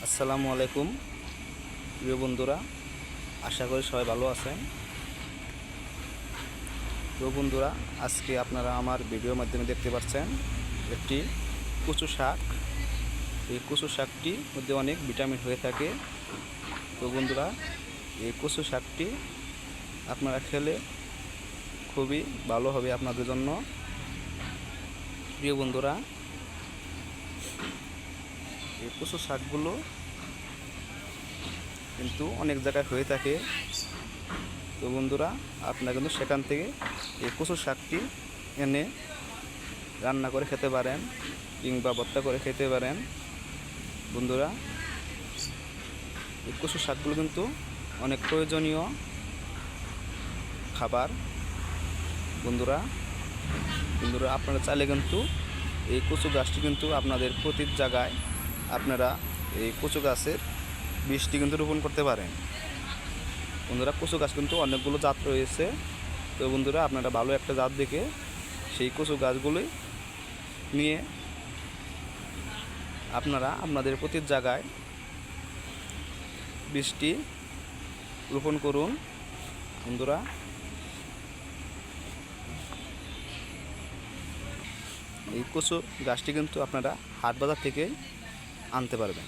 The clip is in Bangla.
আসসালামু আলাইকুম প্রিয় বন্ধুরা, আশা করি সবাই ভালো আছেন। প্রিয় বন্ধুরা, আজকে আপনারা আমার ভিডিওর মাধ্যমে দেখতে পাচ্ছেন একটি কচু শাক। এই কচু শাকটির মধ্যে অনেক ভিটামিন হয়ে থাকে। তো বন্ধুরা, এই কচু শাকটি আপনারা খেলে খুবই ভালো হবে আপনাদের জন্য। প্রিয় বন্ধুরা, এই কচু শাকগুলো কিন্তু অনেক জায়গায় হয়ে থাকে। তো বন্ধুরা, আপনারা কিন্তু সেখান থেকে এই কচু শাকটি এনে রান্না করে খেতে পারেন কিংবা ভর্তা করে খেতে পারেন। বন্ধুরা, এই কচু শাকগুলো কিন্তু অনেক প্রয়োজনীয় খাবার। বন্ধুরা বন্ধুরা আপনারা চাইলে কিন্তু এই কচু গাছটি কিন্তু আপনাদের প্রতি জায়গায় আপনারা এই কচু গাছের বীজটি কিন্তু রোপণ করতে পারেন। বন্ধুরা, কচু গাছ কিন্তু অনেকগুলো জাত রয়েছে। তো বন্ধুরা, আপনারা ভালো একটা জাত দেখে সেই কচু গাছগুলি নিয়ে আপনারা আপনাদের প্রতি জায়গায় বীজটি রোপণ করুন। বন্ধুরা, এই কচু গাছটি কিন্তু আপনারা হাট বাজার থেকে আনতে পারবেন।